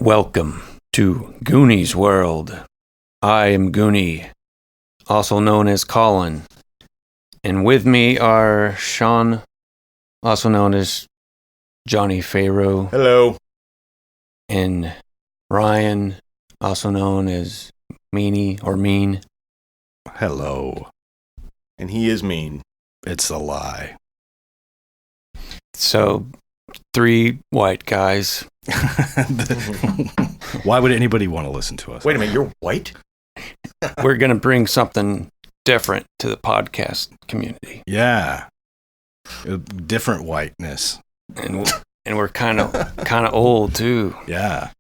Welcome to Goonies World. I am Goonie, also known as Colin. And with me are Sean, also known as Johnny Pharaoh. Hello. And Ryan, also known as Meanie or Mean. Hello. And he is mean. It's a lie. So, 3 white guys. Why would anybody want to listen to us? Wait a minute, you're white? We're going to bring something different to the podcast community. Yeah. Different whiteness. And we're kind of old too. Yeah.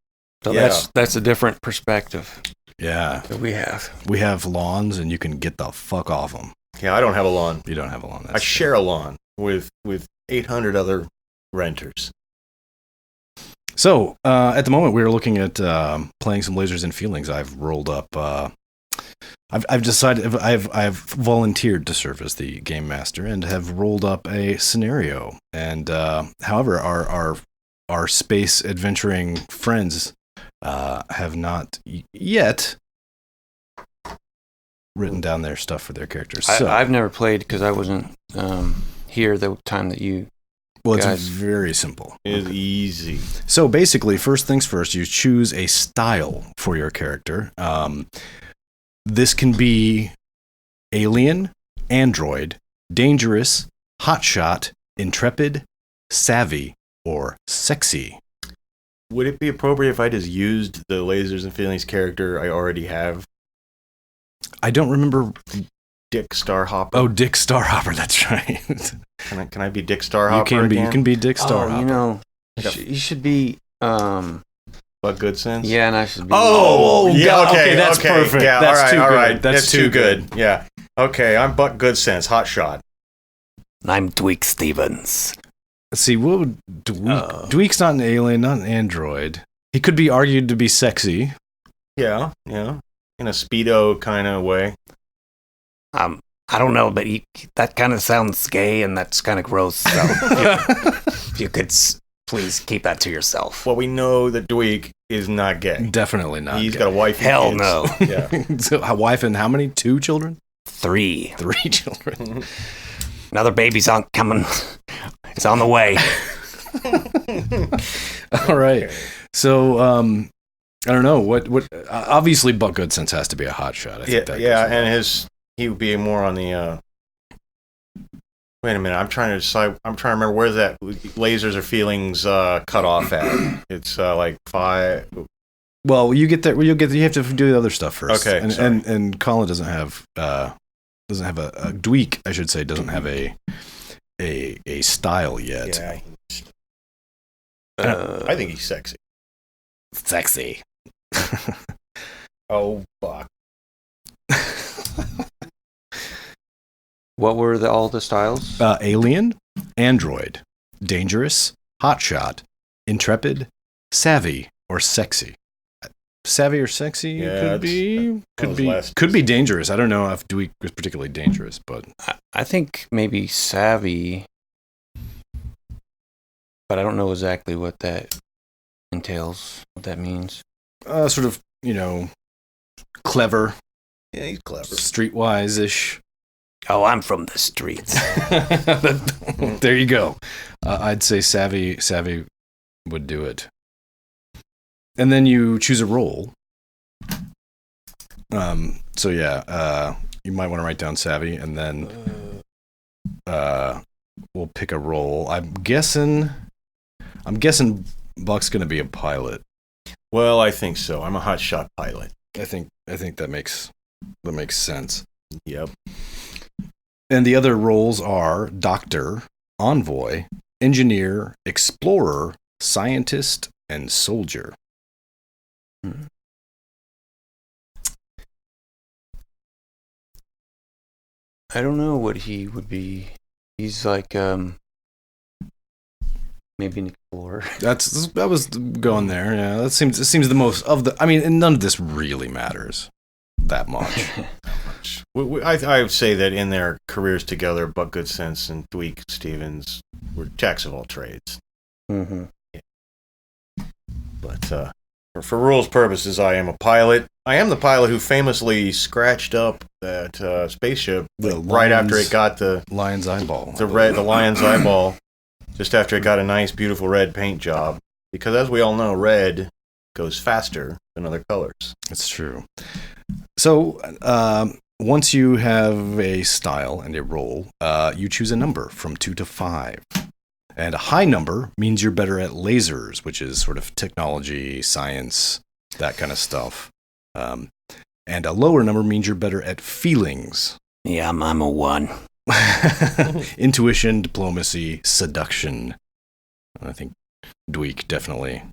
So that's a different perspective. Yeah. That we have. We have lawns and you can get the fuck off them. Yeah, I don't have a lawn. You don't have a lawn. I share a lawn with 800 other renters. So, at the moment, we're looking at playing some Lasers and Feelings. I've rolled up. I've decided. I've volunteered to serve as the game master and have rolled up a scenario. And however, our space adventuring friends have not yet written down their stuff for their characters. So, I've never played because I wasn't here the time that you. Well, guys. it's very simple. It's easy. So basically, first things first, you choose a style for your character. This can be alien, android, dangerous, hotshot, intrepid, savvy, or sexy. Would it be appropriate if I just used the Lasers and Feelings character I already have? I don't remember. Dick Starhopper. Oh, Dick Starhopper, that's right. Can I be Dick Starhopper You can be Dick Starhopper. You know, you should be... Buck Goodsense? Yeah, and I should be... Oh, yeah, God, okay, that's perfect. Yeah, That's all right. good. That's too good. Yeah. Okay, I'm Buck Goodsense, Hotshot. I'm Dweich Stevens. Let's see, what would Dweech's not an alien, not an android. He could be argued to be sexy. Yeah. In a Speedo kind of way. I don't know, but that kind of sounds gay and that's kind of gross. So if you could please keep that to yourself. Well, we know that Dweich is not gay. Definitely not. He's got a wife and Hell kids. no. Yeah. So a wife and how many? 2 children? 3. 3 children. Another baby's coming. It's on the way. All right. So, I don't know. What obviously Buck Goodsense has to be a hotshot. I think and he would be more on the wait a minute, I'm trying to remember where that Lasers or Feelings cut off at. It's like 5. Well, you get there. You have to do the other stuff first. Okay, and Colin doesn't have a Dweich, I should say, doesn't have a style yet. Yeah. I think he's sexy. Sexy. Oh, fuck. What were all the styles? Alien, android, dangerous, hotshot, intrepid, savvy, or sexy. Savvy or sexy could be dangerous. I don't know if Dweich was particularly dangerous, but I think maybe savvy, but I don't know exactly what that entails, what that means. Sort of, clever. Yeah, he's clever. Streetwise-ish. Oh, I'm from the streets. There you go. I'd say savvy would do it. And then you choose a role. So yeah, you might want to write down savvy, and then we'll pick a role. I'm guessing Buck's gonna be a pilot. Well, I think so. I'm a hotshot pilot. I think that makes sense. Yep. And the other roles are doctor, envoy, engineer, explorer, scientist, and soldier. I don't know what he would be. He's like maybe an explorer. That was going there. Yeah, it seems the most of the. I mean, and none of this really matters that much. I would say that in their careers together, Buck Goodsense and Dweich Stevens were jacks of all trades. Mm-hmm. Yeah. But For rules purposes, I am a pilot. I am the pilot who famously scratched up that spaceship right after it got the lion's eyeball. The lion's eyeball, just after it got a nice, beautiful red paint job. Because as we all know, red goes faster than other colors. It's true. So once you have a style and a role, you choose a number from 2 to 5. And a high number means you're better at lasers, which is sort of technology, science, that kind of stuff. And a lower number means you're better at feelings. Yeah, I'm a 1. Intuition, diplomacy, seduction. I think Dweich definitely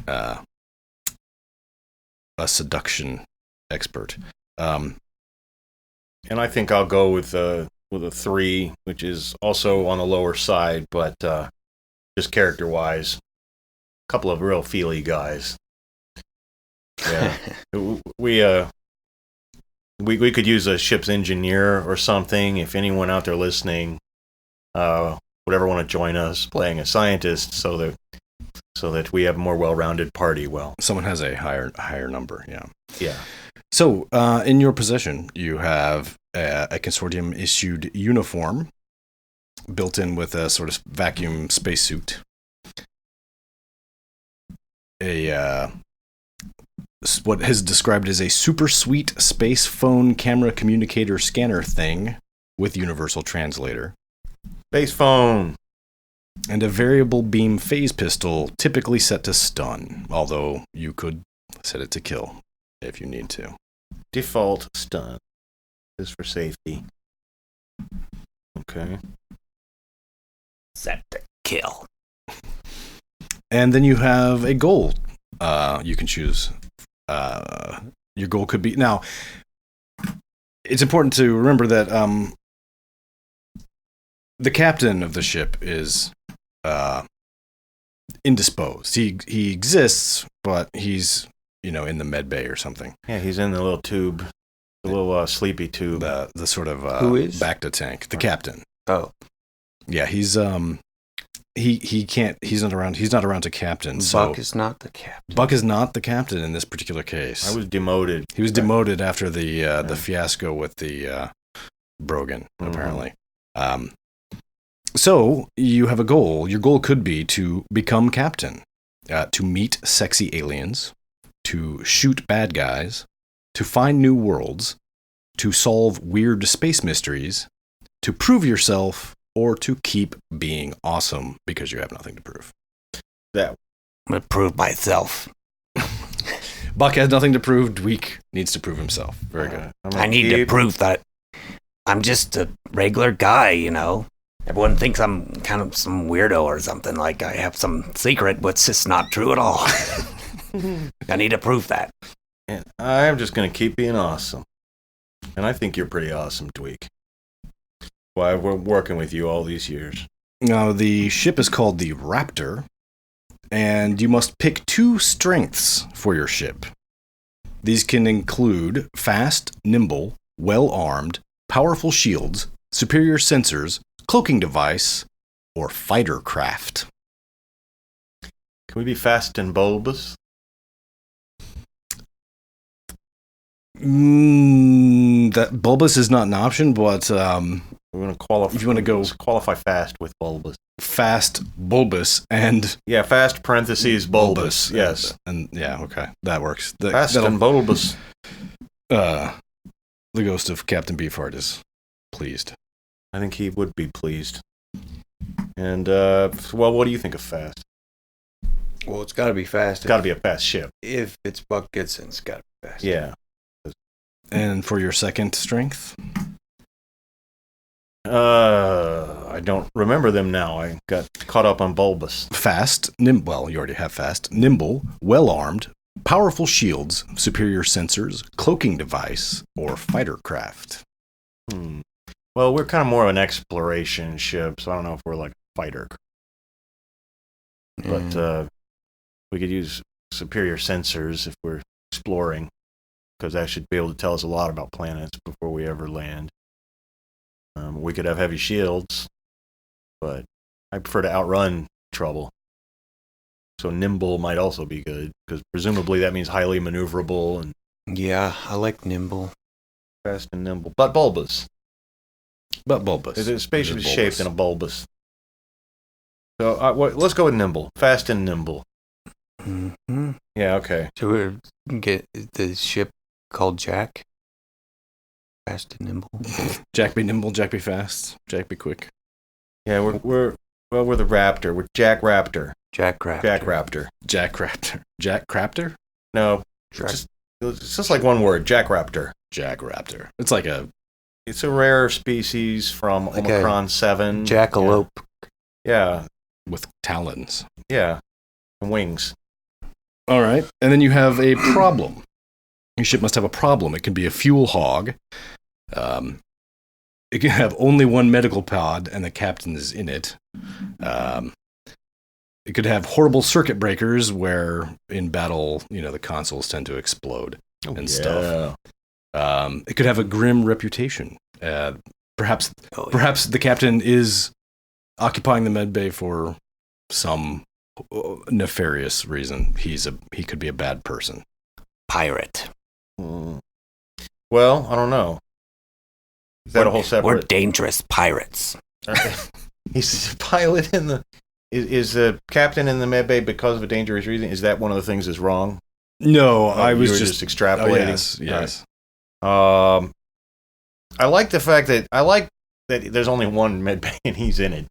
a seduction expert. And I think I'll go with a 3, which is also on the lower side, but just character-wise, a couple of real feely guys. Yeah, we could use a ship's engineer or something. If anyone out there listening would ever want to join us playing a scientist, so that we have a more well-rounded party. Well, someone has a higher number. Yeah. So, in your possession, you have a consortium-issued uniform built in with a sort of vacuum spacesuit. What is described as a super sweet space phone camera communicator scanner thing with universal translator. Space phone. And a variable beam phase pistol typically set to stun, although you could set it to kill if you need to. Default stun. This is for safety. Okay. Set to kill. And then you have a goal you can choose. Your goal could be... Now, it's important to remember that the captain of the ship is indisposed. He exists, but he's, in the med bay or something. Yeah, he's in the little tube. The little sleepy tube. The sort of Who is? Bacta tank. The captain. Oh. Yeah, he's he can't. He's not around. He's not around to captain. So Buck is not the captain. Buck is not the captain in this particular case. I was demoted. He was demoted after the fiasco with the Brogan, apparently. So you have a goal. Your goal could be to become captain, to meet sexy aliens, to shoot bad guys, to find new worlds, to solve weird space mysteries, to prove yourself, or to keep being awesome because you have nothing to prove. That I'm going to prove myself. Buck has nothing to prove. Dweich needs to prove himself. Very good. I need to prove that I'm just a regular guy, Everyone thinks I'm kind of some weirdo or something, like I have some secret, but it's just not true at all. I need to prove that. And I'm just going to keep being awesome. And I think you're pretty awesome, Dweich. Why we're working with you all these years. Now, the ship is called the Raptor, and you must pick 2 strengths for your ship. These can include fast, nimble, well-armed, powerful shields, superior sensors, cloaking device, or fighter craft. Can we be fast and bulbous? That bulbous is not an option, but we're going to qualify. if you want to go qualify fast with bulbous. Fast, bulbous, and fast parentheses bulbous. Yes, and okay, that works. Fast and bulbous. The ghost of Captain Beefheart is pleased. I think he would be pleased. And what do you think of fast? Well, it's got to be fast. It's got to be a fast ship. If it's Buck Goodsense, it's got to be fast. Yeah. And for your second strength? I don't remember them now. I got caught up on bulbous. Fast, well, you already have fast. Nimble, well-armed, powerful shields, superior sensors, cloaking device, or fighter craft. Well, we're kind of more of an exploration ship, so I don't know if we're like a fighter. But we could use superior sensors if we're exploring, because that should be able to tell us a lot about planets before we ever land. We could have heavy shields, but I prefer to outrun trouble. So nimble might also be good, because presumably that means highly maneuverable and Yeah, I like nimble. fast and nimble. But bulbous. But bulbous. The spaceship It is is shaped bulbous. in a bulbous. So let's go with nimble. Fast and nimble. Mm-hmm. Yeah, okay. So we get the ship called Jack. Fast and nimble. Jack be nimble, Jack be fast, Jack be quick. Yeah, we're the Raptor. We're Jack Raptor. Jack Raptor. Jack Raptor. Jack Raptor. Jack Craptor? No, Jack- it's just like one word. Jack Raptor. Jack Raptor. It's like a It's a rare species from Like Omicron 7. Jackalope. Yeah, with talons. yeah. And wings. All right. And then you have a problem. Your ship must have a problem. It can be a fuel hog. It can have only one medical pod, and the captain is in it. It could have horrible circuit breakers, where in battle, the consoles tend to explode and stuff. It could have a grim reputation. Perhaps the captain is occupying the medbay for some nefarious reason. He could be a bad person. Pirate. Well, I don't know. Is that a whole We're separate? dangerous pirates. He's a pilot in the. Is the captain in the medbay because of a dangerous reason? Is that one of the things that's wrong? No, I You was were just extrapolating. Yes. I like the fact that there's only one medbay and he's in it.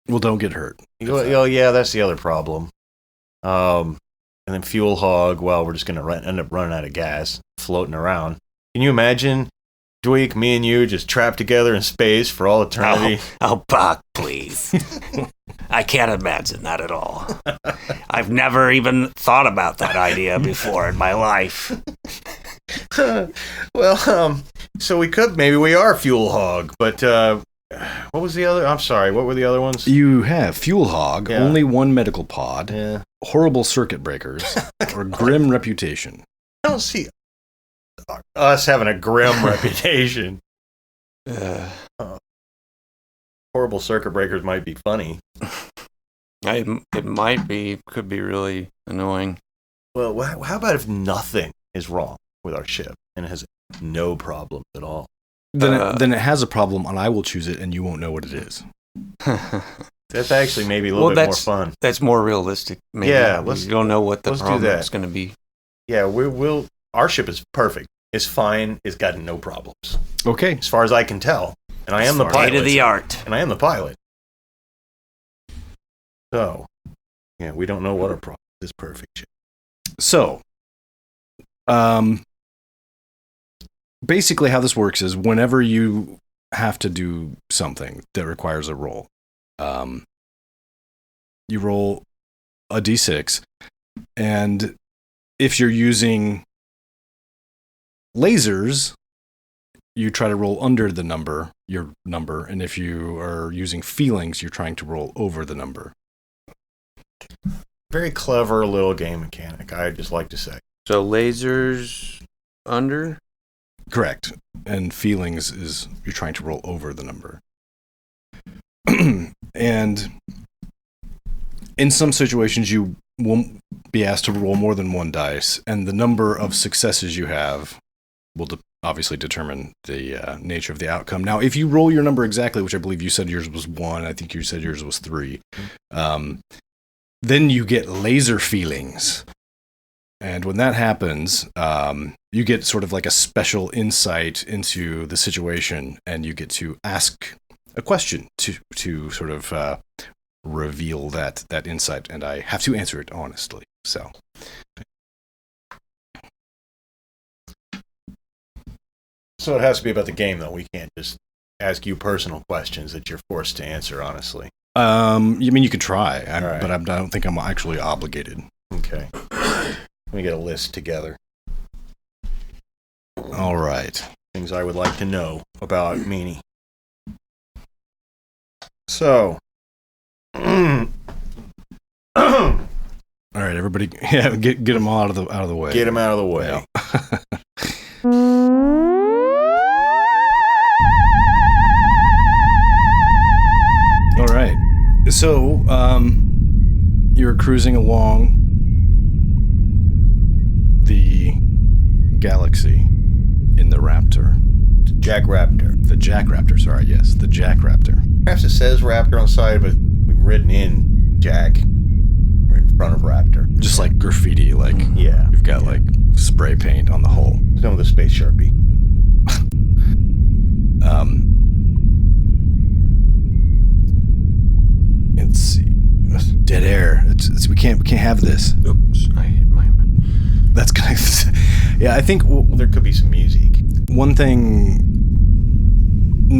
Well, don't get hurt. Oh yeah, that's the other problem. And then fuel hog. Well, we're just gonna end up running out of gas, floating around. Can you imagine, Dweich, me and you just trapped together in space for all eternity? Oh, Buck, please. I can't imagine that at all. I've never even thought about that idea before in my life. Well, so maybe we are fuel hog, but what was the other? I'm sorry, what were the other ones? You have fuel hog, Yeah. only one medical pod, Yeah, horrible circuit breakers, or grim reputation. I don't see us having a grim reputation. Horrible circuit breakers might be funny. It could be really annoying. Well, how about if nothing is wrong with our ship and it has no problems at all? Then it has a problem, and I will choose it, and you won't know what it is. That's actually maybe a little bit more fun. That's more realistic. Maybe. Yeah, you don't know what the let's do problem that. is going to be. Yeah, our ship is perfect. It's fine. It's got no problems, Okay. as far as I can tell. And I am the State pilot. of the art. And I am the pilot. So, yeah, we don't know what our problem is. Perfect ship. So, basically how this works is whenever you have to do something that requires a roll, you roll a d6, and if you're using lasers, you try to roll under your number, and if you are using feelings, you're trying to roll over the number. Very clever little game mechanic, I'd just like to say. So lasers under? Correct. And feelings is you're trying to roll over the number. And in some situations, you won't be asked to roll more than one dice, and the number of successes you have will obviously determine the nature of the outcome. Now, if you roll your number exactly, which I believe you said yours was 1, I think you said yours was 3, then you get laser feelings. And when that happens, you get sort of like a special insight into the situation, and you get to ask a question to sort of reveal that insight, and I have to answer it honestly. So, it has to be about the game, though. We can't just ask you personal questions that you're forced to answer honestly. you mean you could try, right. but I don't think I'm actually obligated. Okay. Let me get a list together. All right. Things I would like to know about Meanie. So. All right, everybody, get them all out of the way. Get him out of the way. Yeah. All right. So, you're cruising along the galaxy in the Raptor. Jack Raptor. The Jack Raptor, sorry, yes. The Jack Raptor. Perhaps it says Raptor on the side, but we've written in Jack. We're in front of Raptor. Just like graffiti, like Yeah. you've got like spray paint on the hull. Some of the space Sharpie. It's dead air. We can't have this. Oops, I hit my... That's gonna. Yeah, I think There could be some music. one thing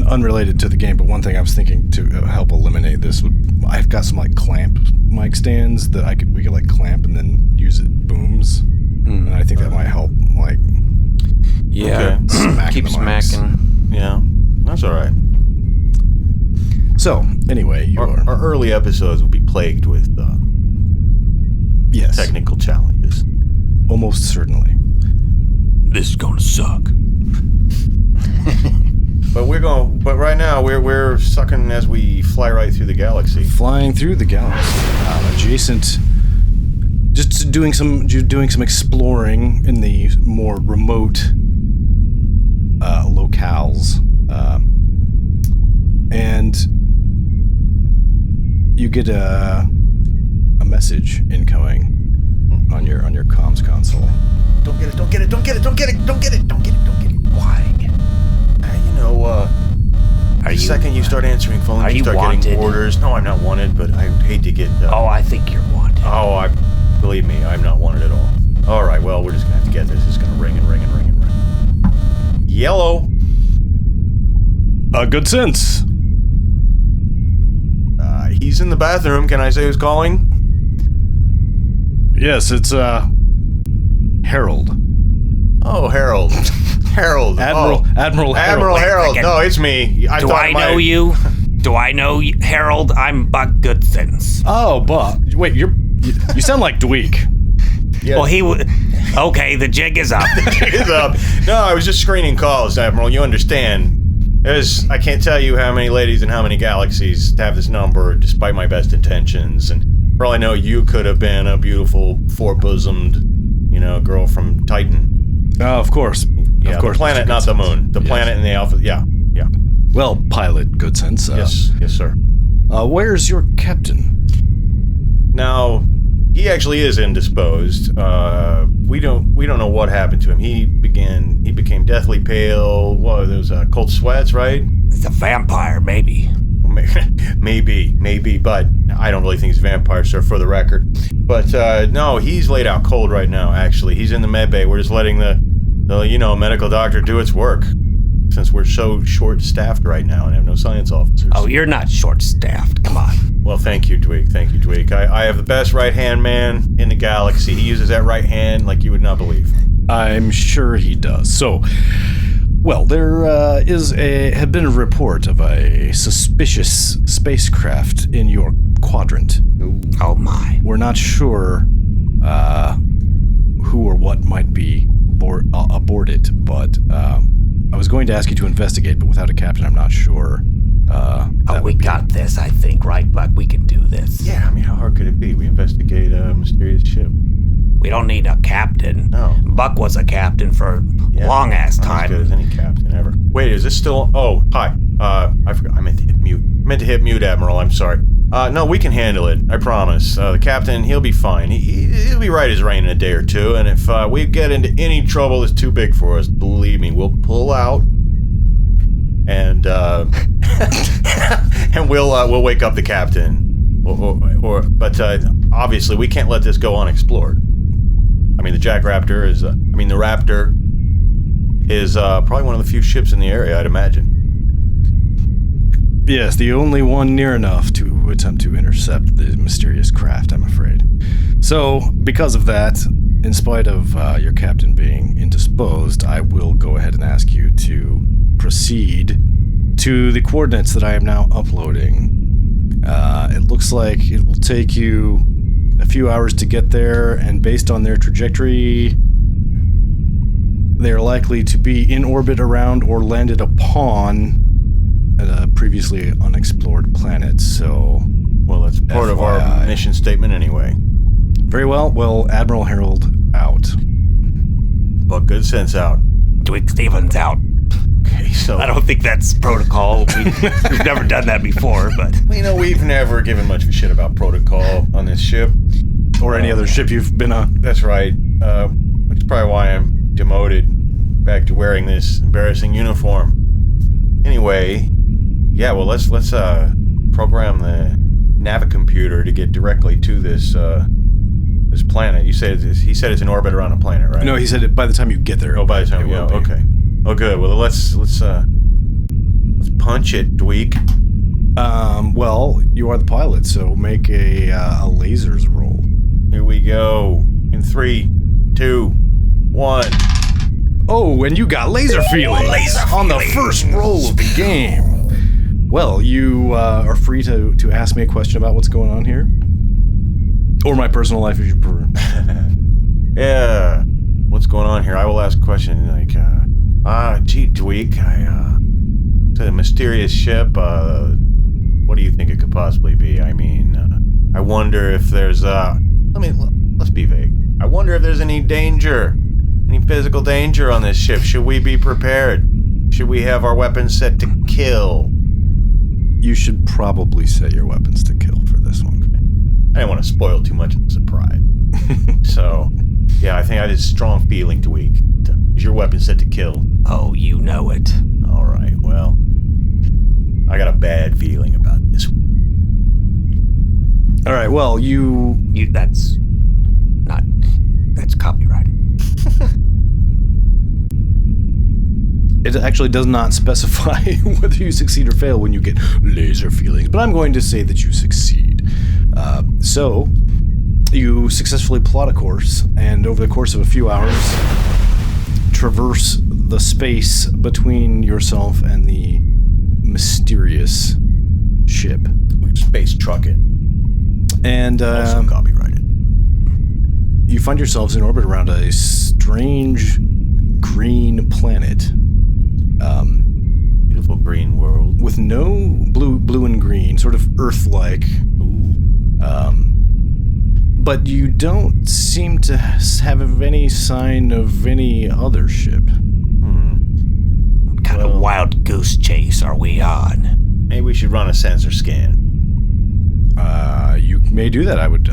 unrelated to the game, but one thing I was thinking to help eliminate this would I've got some like clamp mic stands that we could like clamp and then use it booms, and I think that might help like Yeah, smack keep the mics. smacking. Yeah, that's all right. So anyway, Our early episodes will be plagued with yes, technical challenges. almost certainly. This is gonna suck. But right now we're sucking as we fly right through the galaxy. Flying through the galaxy, adjacent, just doing some exploring in the more remote locales, and you get a message incoming on your comms console. Don't get it. Why? The second you start answering phones, are you you start wanted? getting orders. No, I'm not wanted, but I would hate to get... I think you're wanted. Believe me, I'm not wanted at all. All right, well, we're just going to have to get this. It's going to ring and ring and ring and ring. Yellow. Goodsense. He's in the bathroom. Can I say who's calling? Yes, it's Harold. Oh, Harold. Harold. Admiral Admiral Harold. Harold. No, it's me. Do I know you? Do I know you? Harold? I'm Buck Goodsense. Oh, Buck. Wait, you sound like Dweich. Yeah. Well, he would. Okay, the jig is up. It's up. No, I was just screening calls, Admiral. You understand. I can't tell you how many ladies and how many galaxies have this number, despite my best intentions. And for all I know, you could have been a beautiful, four-bosomed, girl from Titan. Oh, of course. Yeah, of course. The planet, not the moon. The planet in the Alpha. Yeah. Well, pilot Goodsense. Yes, sir. Where's your captain? Now, he actually is indisposed. We don't know what happened to him. He became deathly pale. Whoa, those cold sweats, right? It's a vampire, maybe. Maybe, but I don't really think he's a vampire, sir, for the record. But no, he's laid out cold right now. Actually, he's in the med bay. We're just letting the medical doctor do its work, since we're so short-staffed right now and have no science officers. Oh, you're not short-staffed. Come on. Well, thank you, Dweich. I have the best right-hand man in the galaxy. He uses that right hand like you would not believe. I'm sure he does. So, well, there had been a report of a suspicious spacecraft in your quadrant. Oh, my. We're not sure who or what might be aboard it, but I was going to ask you to investigate, but without a captain, I'm not sure. We got this, I think, right, Buck? We can do this. Yeah, I mean, how hard could it be? We investigate a mysterious ship. We don't need a captain. No. Buck was a captain for a long-ass Not time. as good as any captain ever. Wait, is this still... Oh, hi. I forgot. I meant to hit mute. Admiral. I'm sorry. No, we can handle it. I promise. The captain, he'll be fine. He'll be right as rain in a day or two, and if we get into any trouble that's too big for us, believe me, we'll pull out, and and we'll wake up the captain. But obviously, we can't let this go unexplored. I mean, the Raptor is probably one of the few ships in the area, I'd imagine. Yes, the only one near enough to attempt to intercept the mysterious craft, I'm afraid. So, because of that, in spite of your captain being indisposed, I will go ahead and ask you to proceed to the coordinates that I am now uploading. It looks like it will take you a few hours to get there, and based on their trajectory, they're likely to be in orbit around or landed upon a previously unexplored planet, so... Well, that's part of our mission statement anyway. Very well. Well, Admiral Harold out. Buck Goodsense out. Dweich Stevens out. Okay, so I don't think that's protocol. We've never done that before, but we've never given much of a shit about protocol on this ship. Or any other ship you've been on. That's right. Which is probably why I'm demoted back to wearing this embarrassing uniform. Anyway, yeah, well, let's program the navicomputer to get directly to this planet. He said it's in orbit around a planet, right? No, he said it by the time you get there. Oh, by the time, yeah, okay. Oh, good. Well, let's punch it, Dweich. Well, you are the pilot, so make a lasers roll. Here we go. In 3, 2, 1. Oh, and you got laser feelings on the first roll of the game. Well, you are free to ask me a question about what's going on here. Or my personal life, if you prefer. Yeah. What's going on here? I will ask a question like, gee, Dweich, it's a mysterious ship. What do you think it could possibly be? I mean, I wonder if there's, let's be vague. I wonder if there's any danger, any physical danger on this ship. Should we be prepared? Should we have our weapons set to kill? You should probably set your weapons to kill for this one. I didn't want to spoil too much of the surprise. So, yeah, I think I had a strong feeling, Dweich. Is your weapon set to kill? oh, you know it. All right, well, I got a bad feeling about this one. All right, well, That's copyrighted. It actually does not specify whether you succeed or fail when you get laser feelings, but I'm going to say that you succeed. So, you successfully plot a course, and over the course of a few hours, traverse the space between yourself and the mysterious ship. We space truck it. And Also copyrighted. you find yourselves in orbit around a strange green planet. Beautiful green world. With no blue and green, sort of Earth-like. But you don't seem to have any sign of any other ship. What kind of wild goose chase are we on? Maybe we should run a sensor scan. You may do that. I would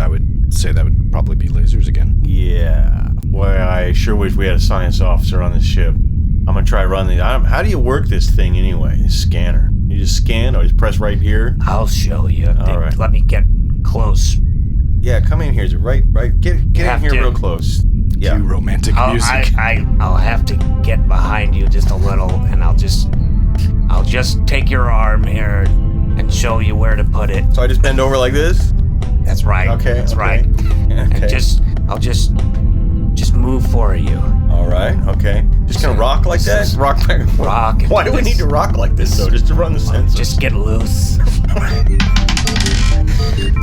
say that would probably be lasers again. Yeah. Boy, I sure wish we had a science officer on this ship. I'm gonna try running. How do you work this thing anyway? This scanner. You just scan, or you just press right here. I'll show you. All right. Let me get close. Yeah, come in here. Is it right? Get in here real close. Yeah. Cue romantic music. I'll have to get behind you just a little, and I'll just take your arm here and show you where to put it. So I just bend over like this? That's right. Okay. That's okay. right. Okay. And I'll just move for you. All right. Okay. Just gonna rock like that? Rock back and forth? Rock. Why do we need to rock like this though? Just to run the sensor? Just get loose.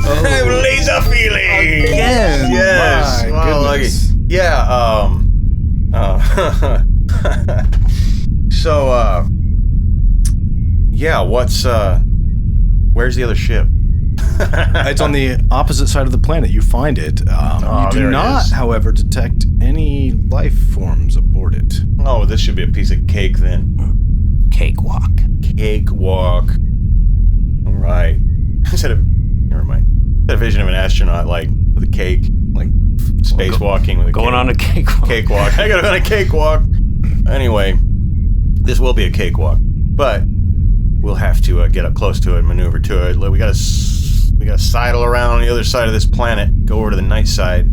Laser feeling Again? Yes. My Wow, goodness. lucky. Yeah. So. Yeah. Where's the other ship? It's on the opposite side of the planet. You find it. You do there it not, is. however, detect any life forms aboard it. Oh, this should be a piece of cake then. Cakewalk. Cakewalk. All right. Never mind. I had a vision of an astronaut like with a cake, like spacewalking with a Going cake. on a cakewalk. Cakewalk. I got on a cakewalk. Anyway, this will be a cakewalk, but we'll have to get up close to it and maneuver to it. We gotta sidle around on the other side of this planet, go over to the night side.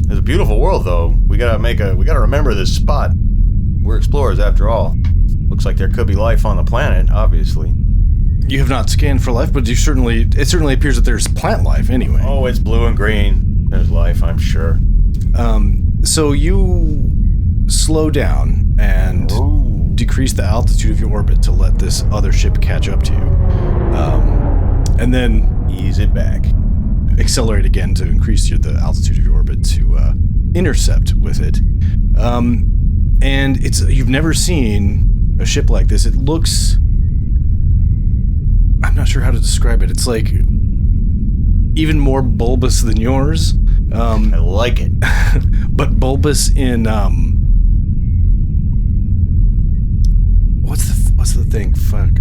It's a beautiful world, though. We gotta remember this spot. We're explorers, after all. Looks like there could be life on the planet, obviously. You have not scanned for life, but it certainly appears that there's plant life anyway. Oh, it's blue and green. There's life, I'm sure. So you slow down and decrease the altitude of your orbit to let this other ship catch up to you. And then Ease it back. accelerate again to increase the altitude of your orbit to intercept with it. And you've never seen a ship like this. It looks... I'm not sure how to describe it. It's like even more bulbous than yours. I like it. But bulbous in what's the thing? Fuck.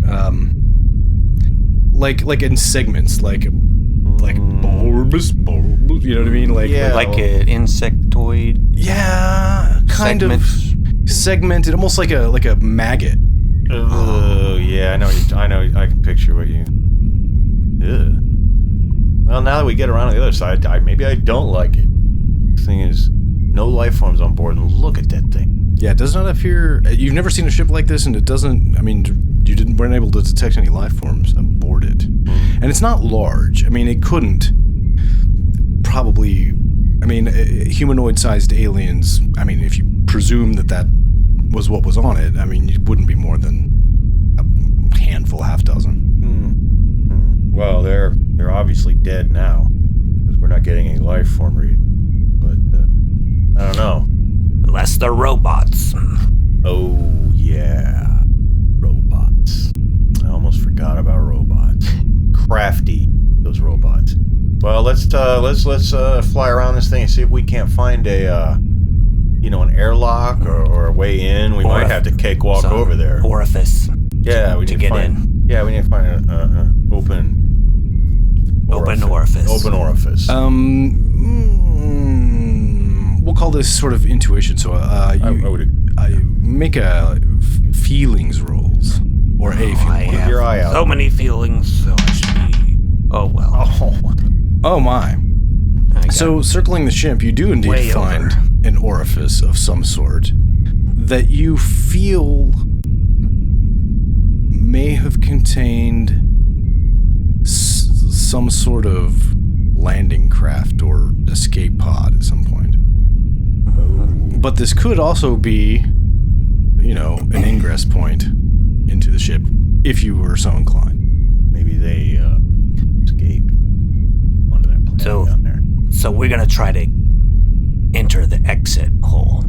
Like in segments, like bulbous, you know what I mean? Like an insectoid. Yeah, kind of segmented, almost like a maggot. Oh, yeah, I know. I can picture what you. Ugh. Well, now that we get around to the other side, maybe I don't like it. The thing is, no life forms on board, and look at that thing. Yeah, it does not appear. You've never seen a ship like this, and it doesn't. I mean, weren't able to detect any life forms aboard it, and it's not large. I mean, it couldn't. Probably. I mean, humanoid-sized aliens. I mean, if you presume that was what was on it, I mean, it wouldn't be more than a handful, half dozen. Well, they're obviously dead now, because we're not getting any life form read. But I don't know. Unless they're robots. Oh yeah, robots. I almost forgot about robots. Crafty, those robots. Well, let's fly around this thing and see if we can't find an airlock or a way in. We might have to cakewalk over there. Orifice. Yeah, we need to get in. Yeah, we need to find an open orifice. Open orifice. We'll call this sort of intuition. So I make a feelings rolls or a feeling. Keep your eye out. So many feelings. So I should be. Oh well. Oh my. So circling the ship, you do indeed find an orifice of some sort that you feel may have contained some sort of landing craft or escape pod at some point. But this could also be, an ingress point into the ship if you were so inclined. Maybe they escaped onto that planet down there. So we're gonna try to enter the exit hole.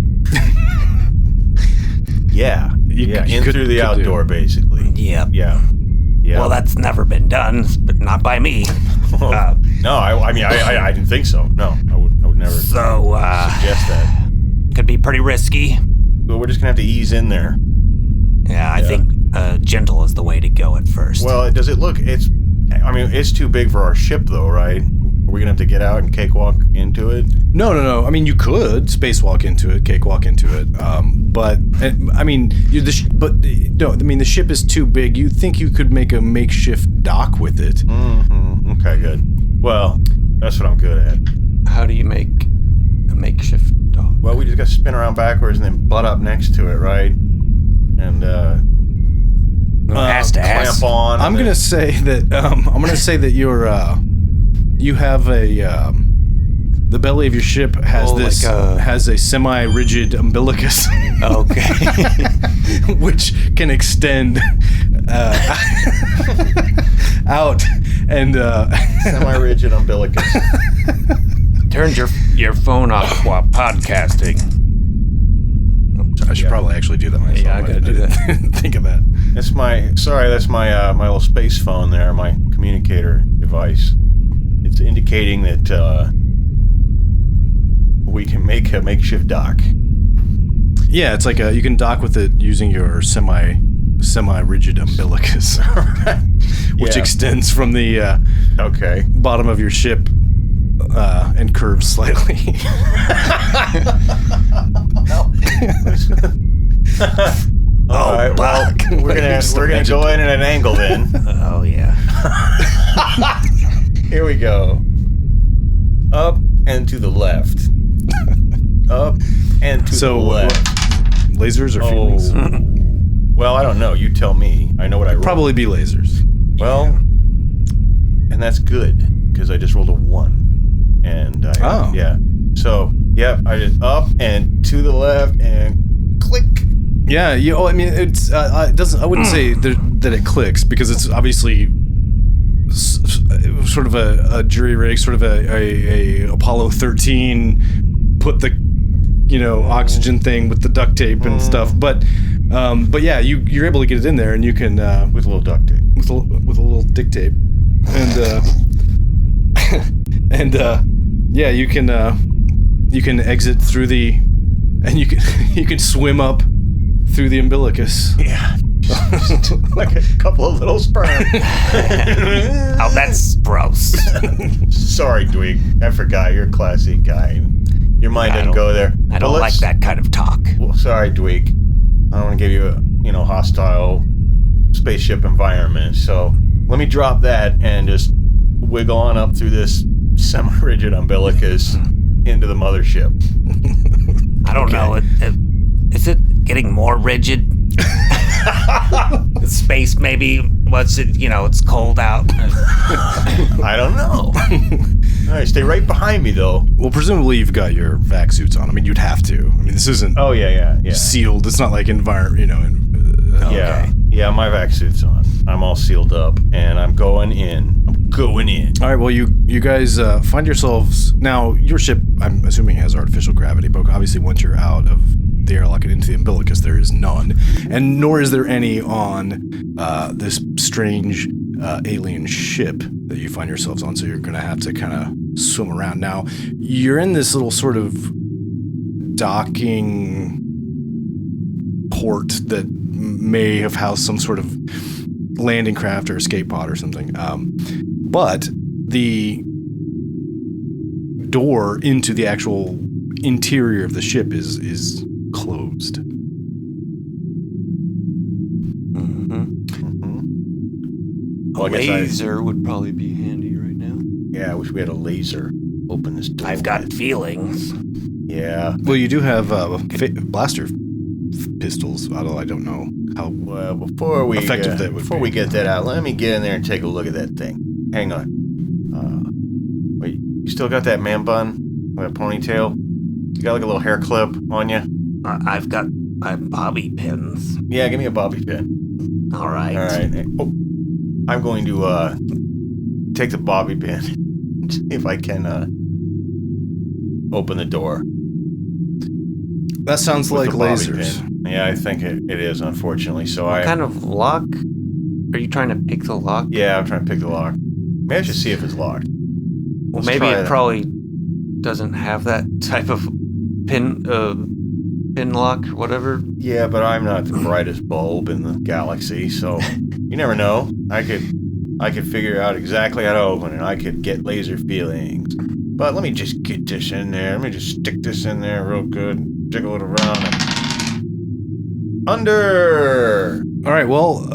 In through the outdoor, basically. Yep. Yeah. Well, that's never been done, but not by me. No, I mean, I didn't think so. No, I would never suggest that. Could be pretty risky. But we're just gonna have to ease in there. Yeah, I think gentle is the way to go at first. Well, does it look? It's too big for our ship, though, right? Are we gonna have to get out and cakewalk into it? No. I mean, you could spacewalk into it, cakewalk into it. The ship is too big. You think you could make a makeshift dock with it? Mm-hmm. Okay, good. Well, that's what I'm good at. How do you make a makeshift dock? Well, we just got to spin around backwards and then butt up next to it, right? And ass to ass. Clamp on. I'm gonna say that you have the belly of your ship has has a semi-rigid umbilicus. Okay. Which can extend out and semi-rigid umbilicus. Turned your phone off while podcasting. I should probably actually do that myself. Yeah, I gotta do that. Think of that. That's my little space phone there, my communicator device. It's indicating that we can make a makeshift dock. Yeah, it's like you can dock with it using your semi-rigid umbilicus, which extends from the bottom of your ship and curves slightly. All right, well, we're gonna go in at an angle then. Oh yeah. Here we go. Up and to the left. Up and to the left. Lasers or feelings? Well, I don't know. You tell me. I know what I rolled. Probably be lasers. Well, and that's good because I just rolled a 1, and yeah. So I just up and to the left and click. Yeah, I mean, it's it doesn't. I wouldn't say that it clicks because it's obviously sort of a jury rig, sort of a Apollo 13. Put the oxygen thing with the duct tape and stuff, but yeah, you're able to get it in there, and you can with a little duct tape, with a little dick tape, and And yeah, you can exit through and you can swim up through the umbilicus. Yeah. Like a couple of little sperm. Oh, that's gross. Sorry, Dweich. I forgot. You're a classy guy. Your mind didn't go there. I don't like that kind of talk. Well, sorry, Dweich. I don't want to give you a hostile spaceship environment. So let me drop that and just wiggle on up through this semi-rigid umbilicus into the mothership. I don't know. Is it getting more rigid? Space maybe. What's it? It's cold out. I don't know. All right, stay right behind me, though. Well, presumably you've got your vac suits on. I mean, you'd have to. I mean, this isn't. Oh yeah. Sealed. It's not like environment. Yeah, yeah. My vac suit's on. I'm all sealed up, and I'm going in. All right. Well, you guys find yourselves now. Your ship, I'm assuming, has artificial gravity, but obviously, once you're out of the airlock and into the umbilicus, there is none, and nor is there any on this strange alien ship that you find yourselves on. So you're going to have to kind of swim around. Now, you're in this little sort of docking port that may have housed some sort of landing craft or escape pod or something. But the door into the actual interior of the ship is closed. A laser would probably be handy right now. Yeah, I wish we had a laser. Open this door. I've got feelings. Yeah. Well, you do have blaster pistols, although I don't know how before we effective that would be. Before we get that out, let me get in there and take a look at that thing. Hang on. Wait, you still got that man bun? That ponytail? You got like a little hair clip on you? I've got my bobby pins. Yeah, give me a bobby pin. All right. Oh, I'm going to take the bobby pin and see if I can open the door. That sounds like lasers. Pin. Yeah, I think it is, unfortunately. So what kind of lock? Are you trying to pick the lock? Yeah, I'm trying to pick the lock. Maybe I should see if it's locked. Well, maybe it probably doesn't have that type of pin lock or whatever. Yeah, but I'm not the brightest bulb in the galaxy, so you never know. I could figure out exactly how to open it. I could get laser feelings. But let me just get this in there. Let me just stick this in there real good. Jiggle it around. Under. All right. Well,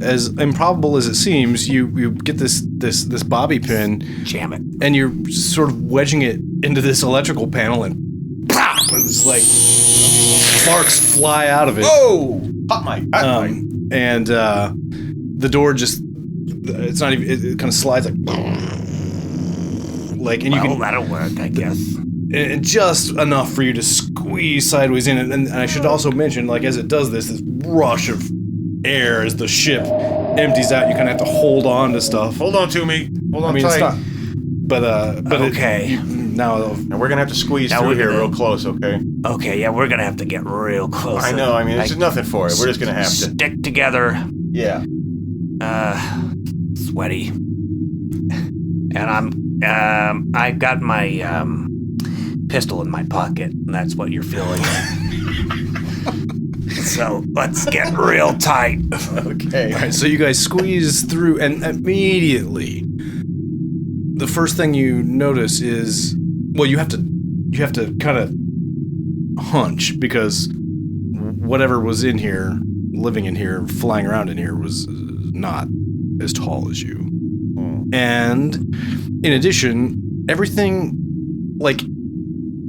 as improbable as it seems, you get this bobby pin. Jam it. And you're sort of wedging it into this electrical panel, and it's like sparks fly out of it. Oh! Hot mic. And the door just, it's not even, it kind of slides like, and you can. That'll work, I guess. And just enough for you to squeeze sideways in. And I should also mention, as it does this rush of air as the ship empties out, you kind of have to hold on to stuff. Hold on to me. Hold on tight. It's not. But okay. Now we're gonna have to squeeze through here real close, okay? Okay, yeah, we're gonna have to get real close. I know. I mean, there's nothing for it. We're just gonna have to stick together. Yeah. Sweaty. And I got my pistol in my pocket, and that's what you're feeling. So let's get real tight. Okay. All right. So you guys squeeze through, and immediately, the first thing you notice is, well, you have to kind of hunch, because whatever was in here, living in here, flying around in here, was not as tall as you. And in addition, everything,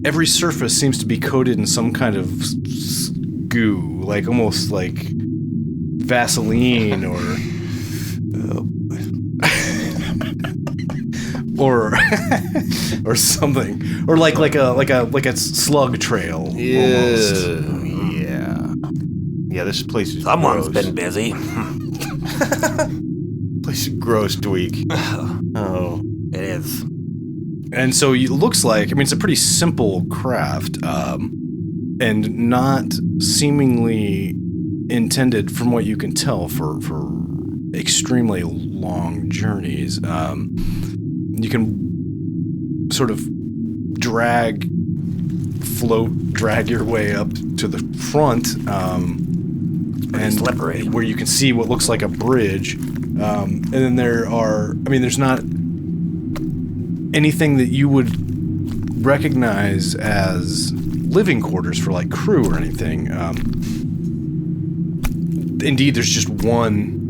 every surface seems to be coated in some kind of goo, almost like Vaseline or something, or like a slug trail. Almost. Yeah. This place is Someone's gross. been busy. Place is gross, Dweich. Oh, it is. And so it looks like, it's a pretty simple craft, and not seemingly intended, from what you can tell, for extremely long journeys. You can sort of drag your way up to the front, and slippery, where you can see what looks like a bridge. And then there's not anything that you would recognize as living quarters for like crew or anything. Indeed, there's just one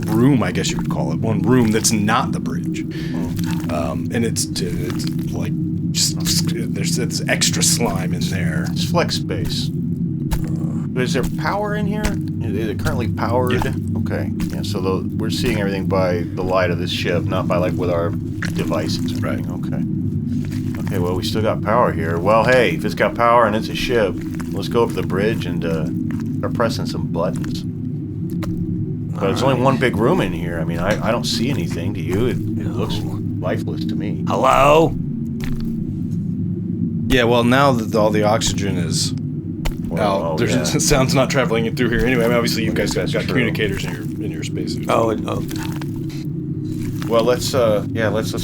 room, I guess you could call it, one room that's not the bridge. And it's like just there's extra slime in there. It's flex space. Is there power in here? Is it currently powered? Yeah. Okay. Yeah. So we're seeing everything by the light of this ship, not by like with our devices. Right. Okay. Okay. Well, we still got power here. Well, hey, if it's got power and it's a ship, let's go up to the bridge and start pressing some buttons. But there's only one big room in here. I mean, I don't see anything. Do you? It looks lifeless to me. Hello? Yeah, well, now that all the oxygen is out, there's sound's not traveling in through here anyway. I mean, obviously, you guys got communicators in your spaces. Well, let's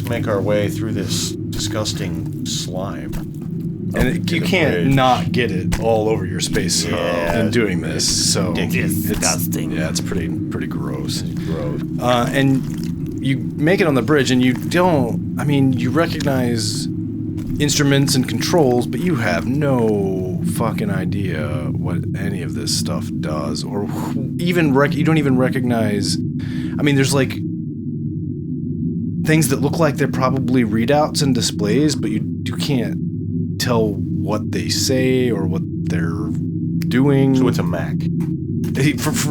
make our way through this disgusting slime. And you can't not get it all over your space in doing this. So disgusting. It's pretty gross. Gross. And you make it on the bridge, and you don't. I mean, you recognize instruments and controls, but you have no fucking idea what any of this stuff does, or even you don't even recognize. I mean, there's like things that look like they're probably readouts and displays, but you can't tell what they say or what they're doing. So it's a Mac.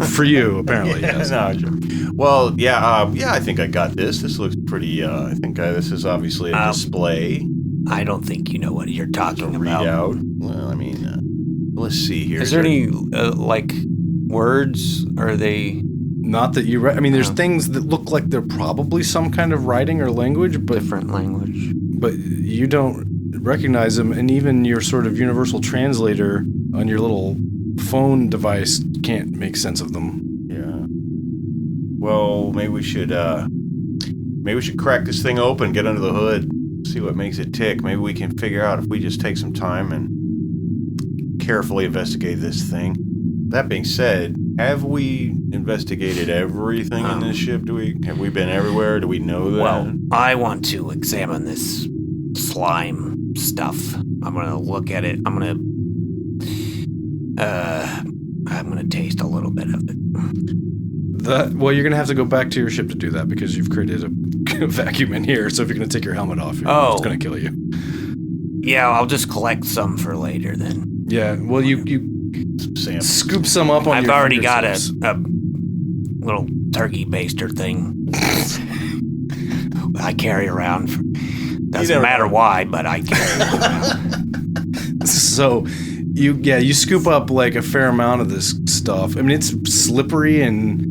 For you, apparently. Yes. No, sure. Well, I think I got this. This looks pretty. I think this is obviously a display. I don't think you know what you're talking about. Readout. Well, I mean, let's see here. Is there any like words? Are they not that you? I mean, there's things that look like they're probably some kind of writing or language, but different language. But you don't recognize them, and even your sort of universal translator on your little phone device can't make sense of them. Yeah. Well, maybe we should crack this thing open, get under the hood, see what makes it tick. Maybe we can figure out if we just take some time and carefully investigate this thing. That being said, have we investigated everything in this ship? Have we been everywhere? Do we know that? Well, I want to examine this slime stuff. I'm gonna look at it. I'm gonna taste a little bit of it. Well, you're gonna have to go back to your ship to do that because you've created a vacuum in here. So if you're gonna take your helmet off, it's gonna kill you. Yeah, I'll just collect some for later then. Yeah, well, you scoop some up on. I've already got a little turkey baster thing. I carry around. Doesn't matter why, but I carry it around. So, you scoop up like a fair amount of this stuff. I mean, it's slippery and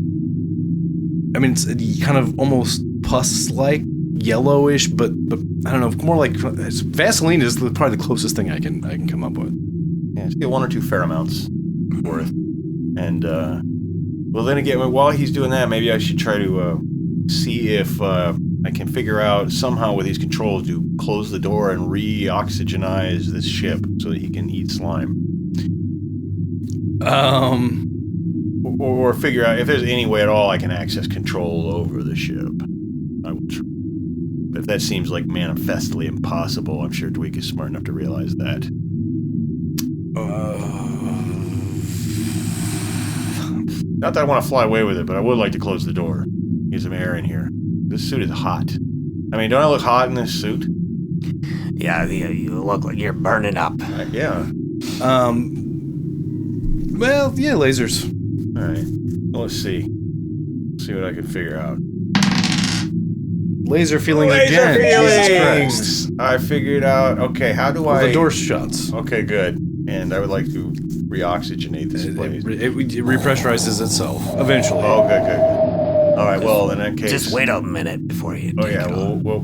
I mean, it's kind of almost pus-like, yellowish, but I don't know, more like Vaseline is probably the closest thing I can come up with. Yeah, just get 1 or 2 fair amounts worth. And well, then again, while he's doing that, maybe I should try to see if I can figure out somehow with these controls to close the door and re-oxygenize this ship so that he can eat slime. Or figure out if there's any way at all I can access control over the ship. I will try. But if that seems like manifestly impossible, I'm sure Dweich is smart enough to realize that. Not that I want to fly away with it, but I would like to close the door. Get some air in here. This suit is hot. I mean, don't I look hot in this suit? Yeah, you look like you're burning up. Yeah. Well, yeah, lasers. All right. Well, let's see. See what I can figure out. Laser feeling again. Jesus Christ. I figured out. Okay, how do I? The door shuts. Okay, good. And I would like to re-oxygenate this place. It repressurizes itself eventually. Oh, good. All right. Well, in that case, just wait a minute before you. Oh yeah. We'll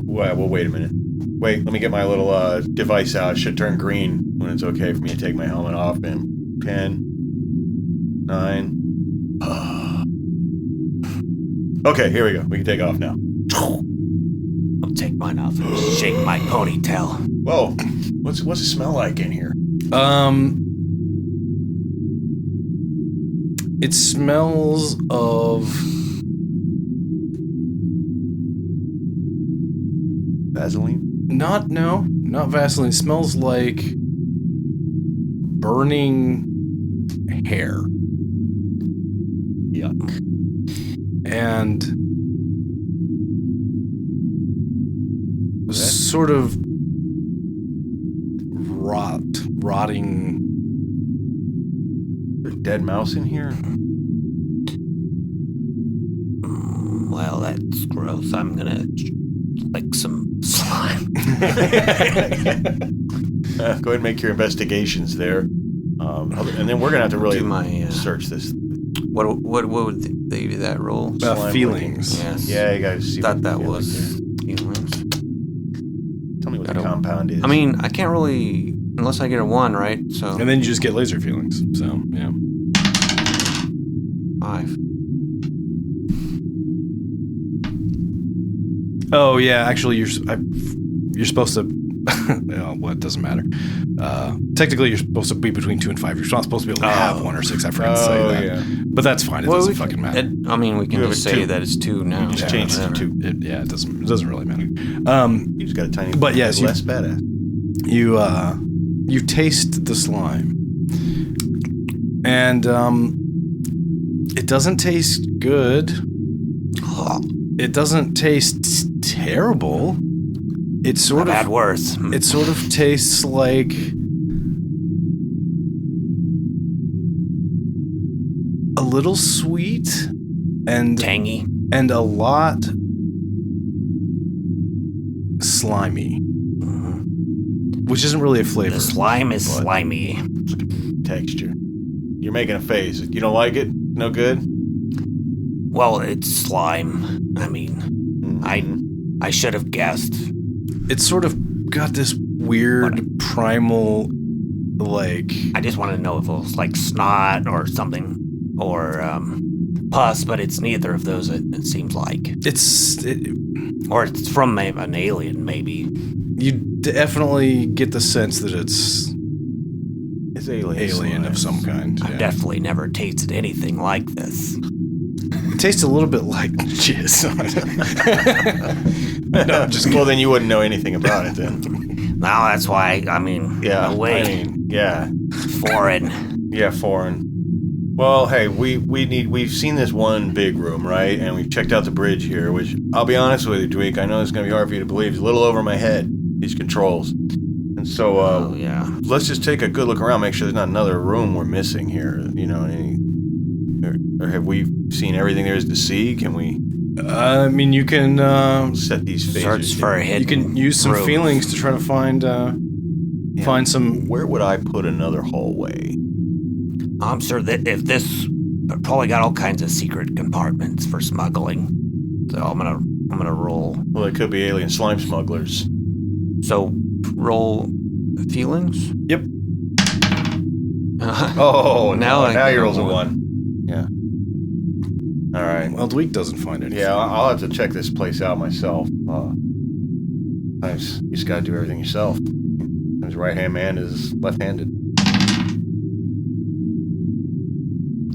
wait a minute. Wait. Let me get my little device out. It should turn green when it's okay for me to take my helmet off. And 10, 9. Okay. Here we go. We can take off now. I'll take mine off and shake my ponytail. Whoa, what's it smell like in here? It smells of Vaseline? not Vaseline. It smells like burning hair. Yuck. And sort of rotting. There's a dead mouse in here? Well, that's gross. I'm gonna lick some slime. Go ahead and make your investigations there. And then we're going to have to really Do my, search this. What would they do that roll? Slime Feelings. Yes. Yeah, you guys see Thought what that you feel was like feelings. there. Tell me what the Gotta- compound is. I mean, I can't really unless I get a 1, right? So And then you just get laser feelings. So, yeah. 5. Oh, yeah, actually, you're supposed to... well, it doesn't matter. Technically, you're supposed to be between 2 and 5. You're not supposed to be able to have 1 or 6. I forgot to say that. Yeah. But that's fine. It doesn't fucking matter. I mean, we can You have just a say 2. that it's 2 now. You just changed it to 2. It doesn't really matter. You just got a tiny But yes, bit less badass. You taste the slime, and it doesn't taste good. It doesn't taste terrible. It sort I've had of worse. it sort of tastes like a little sweet and Tangy. and a lot slimy, which isn't really a flavor. The slime is but- slimy. Texture. You're making a face. You don't like it? No good? Well, it's slime. I mean, I should have guessed. It's sort of got this weird primal, like, I just wanted to know if it was like snot or something, or pus, but it's neither of those. It seems like, or it's from an alien, maybe. you definitely get the sense that it's alien alien of some kind. I've Yeah. definitely never tasted anything like this. It tastes a little bit like jizz. No, just Well, then you wouldn't know anything about it then. Now that's why. I mean, Yeah. no way. I mean, yeah. Foreign. Yeah, foreign. Well, hey, we've seen this one big room, right? And we've checked out the bridge here, which I'll be honest with you, Dweich, I know it's going to be hard for you to believe. It's a little over my head, these controls. And so Oh yeah. let's just take a good look around, make sure there's not another room we're missing here. You know, or have we seen everything there is to see? Can we I mean, you can set these phasers? Search for a hidden. you can use some room. feelings to try to find some. Where would I put another hallway? I'm sure that if this probably got all kinds of secret compartments for smuggling. So I'm gonna roll. Well, it could be alien slime smugglers. So roll feelings. Yep. Oh, Now I now get you a rolls a 1. 1. Yeah. All right. Well, Dweik doesn't find anything. Yeah, I'll have to check this place out myself. Nice. You just got to do everything yourself. His right-hand man is left-handed.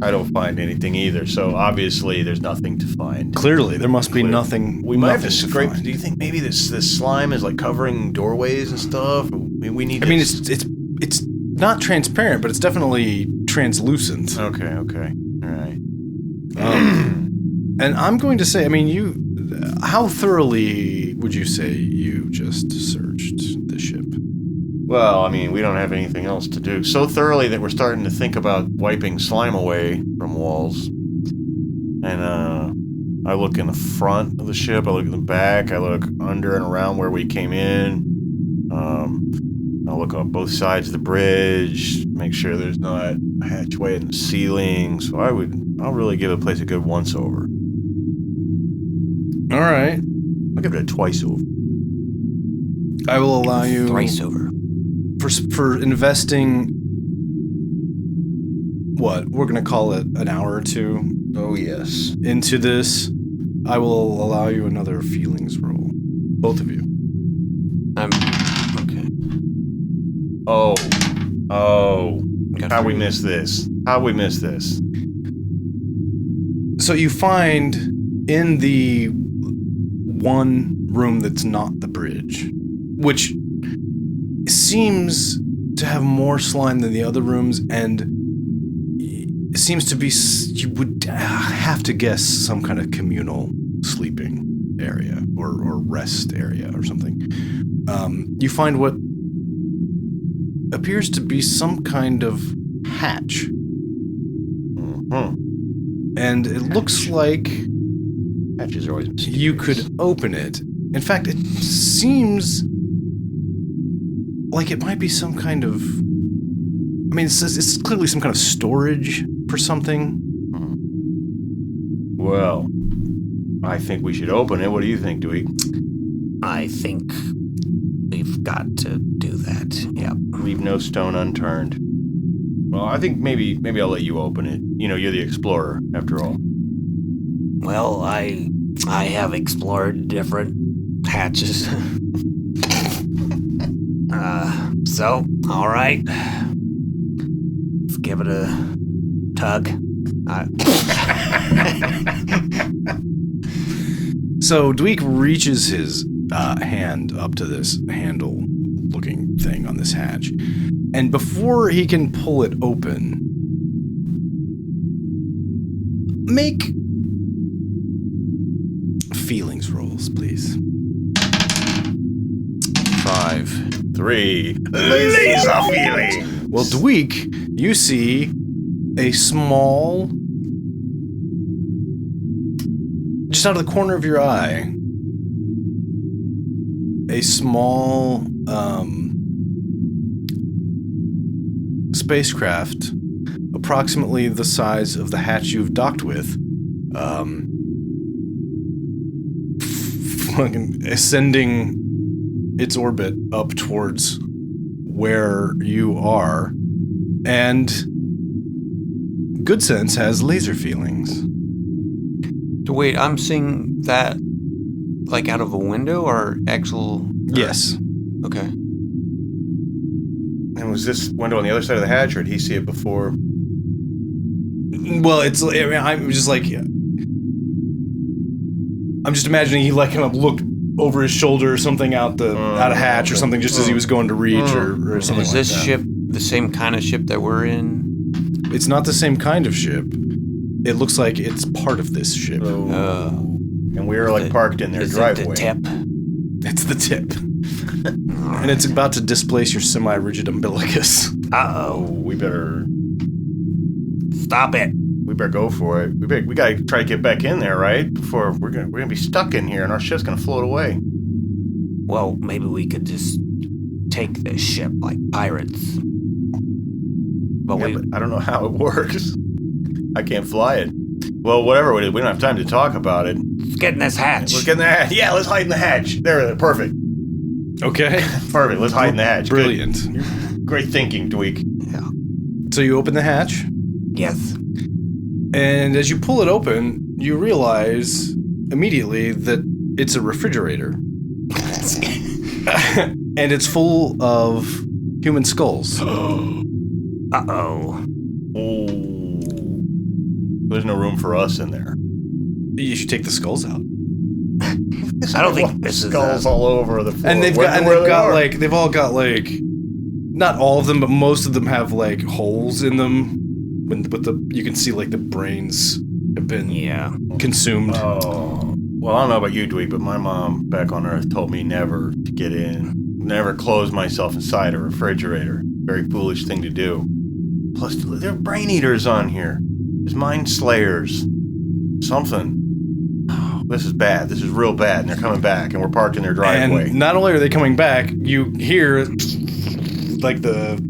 I don't find anything either, so obviously there's nothing to find. Clearly, there must be nothing. We might have to nothing scrape. find. Do you think maybe this slime is like covering doorways and stuff? We need. I mean, it's not transparent, but it's definitely translucent. Okay. All right. And I'm going to say, I mean, how thoroughly would you say you just searched the ship? Well, I mean, we don't have anything else to do. So thoroughly that we're starting to think about wiping slime away from walls. And I look in the front of the ship, I look in the back, I look under and around where we came in. I look on both sides of the bridge, make sure there's not a hatchway in the ceiling. So I'll really give the place a good once over. All right. I'll give it a twice over. I will allow you Thrice over. for investing. What we're gonna call it an hour or two Oh yes. into this. I will allow you another feelings roll. Both of you. I'm okay. Oh. Got How we three. miss this? How we miss this? So you find in the one room that's not the bridge, which seems to have more slime than the other rooms, and it seems to be, you would have to guess, some kind of communal sleeping area or rest area or something. You find what appears to be some kind of hatch. And it looks like Hatches are always mysterious. you could open it. In fact, it seems like it might be some kind of... I mean, it's clearly some kind of storage for something. Well, I think we should open it. What do you think, Dweich? I think we've got to do that. Yep. Leave no stone unturned. Well, I think maybe I'll let you open it. You know, you're the explorer, after all. Well, I have explored different hatches. So, all right. Let's give it a tug. So Dweich reaches his hand up to this handle-looking thing on this hatch. And before he can pull it open, make feelings rolls, please. 5. 3. Laser feeling. Well, Dweich, you see a small, just out of the corner of your eye, a small spacecraft, approximately the size of the hatch you've docked with, fucking ascending its orbit up towards where you are, and Goodsense has laser feelings. So wait, I'm seeing that like out of a window or actual... Yes. Okay. And was this window on the other side of the hatch, or did he see it before? Well, it's. I mean, I'm just like. I'm just imagining he like kind of looked over his shoulder or something out a hatch or something just as he was going to reach or something Is like this that. ship the same kind of ship that we're in? It's not the same kind of ship. It looks like it's part of this ship. And we were like parked in their Is driveway. it the tip? It's the tip. And it's about to displace your semi-rigid umbilicus. Oh, we better Stop it. go for it. We gotta try to get back in there, right? Before we're gonna be stuck in here, and our ship's gonna float away. Well, maybe we could just take this ship like pirates. But Yeah, but I don't know how it works. I can't fly it. Well, whatever it is, we don't have time to talk about it. let's get in this hatch. Let's get in the hatch. Yeah, let's hide in the hatch. There, perfect. Okay. Perfect. Let's hide in the hatch. Good. Brilliant. Great thinking, Dweich. So you open the hatch, Yes. and as you pull it open, you realize immediately that it's a refrigerator. And it's full of human skulls. Uh-oh. Oh, there's no room for us in there. You should take the skulls out. I don't think this is skulls all over the floor. And they've all got like, not all of them, but most of them have like holes in them. But you can see like the brains have been consumed. Oh, well, I don't know about you, Dweich, but my mom back on Earth told me never to get in, never close myself inside a refrigerator. Very foolish thing to do. Plus, there are brain eaters on here. There's mind slayers. Something. Oh, this is bad. This is real bad. And they're coming back, and we're parked in their driveway. And not only are they coming back, you hear like the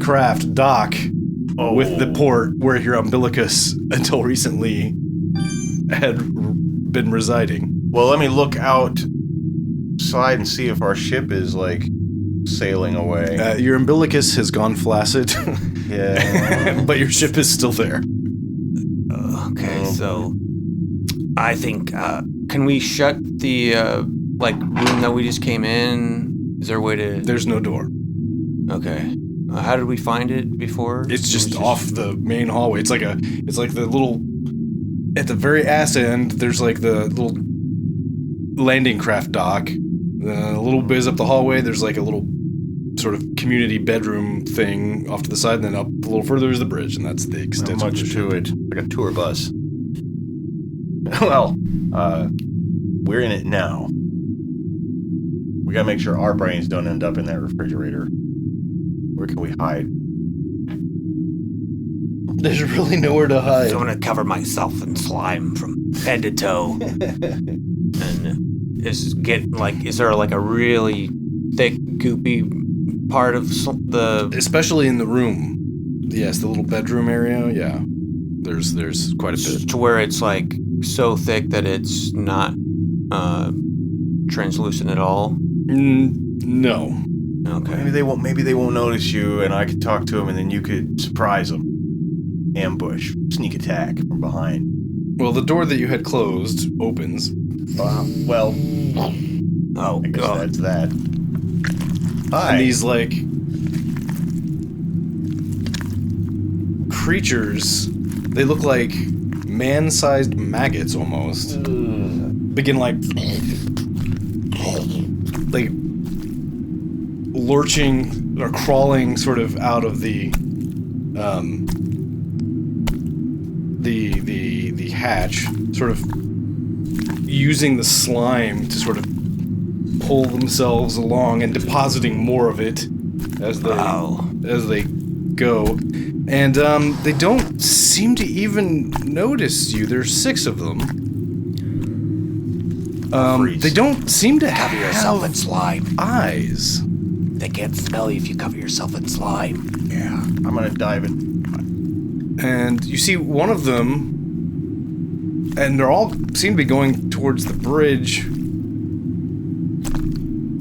craft dock with the port where your umbilicus until recently had been residing. Well, let me look outside and see if our ship is like sailing away. Your umbilicus has gone flaccid, Yeah. but your ship is still there. Okay, so I think Can we shut the room that we just came in? Is there a way to? There's no door. Okay. How did we find it before? It's just off the main hallway. It's like the little, at the very ass end, there's like the little landing craft dock. A little biz up the hallway, there's like a little sort of community bedroom thing off to the side, and then up a little further is the bridge, and that's the extent Not of much to it. Like a tour bus. Well, we're in it now. We gotta make sure our brains don't end up in that refrigerator. Where can we hide? There's really nowhere to hide. So I'm gonna cover myself in slime from head to toe. And is there like a really thick, goopy part of the? Especially in the room. Yes, the little bedroom area. Yeah, there's quite a bit. To where it's like so thick that it's not translucent at all. No. Okay. Maybe they won't notice you, and I could talk to them, and then you could surprise them, ambush, sneak attack from behind. Well, the door that you had closed opens. Well, Oh I guess god. that's that. Hi. And these like creatures, they look like man-sized maggots almost. Begin like lurching or crawling sort of out of the hatch, sort of using the slime to sort of pull themselves along and depositing more of it as they go. And they don't seem to even notice you. There's 6 of them. They don't seem to Cover yourself in have slime. eyes. They can't smell you if you cover yourself in slime. Yeah, I'm gonna dive in. And you see one of them, and they're all seem to be going towards the bridge.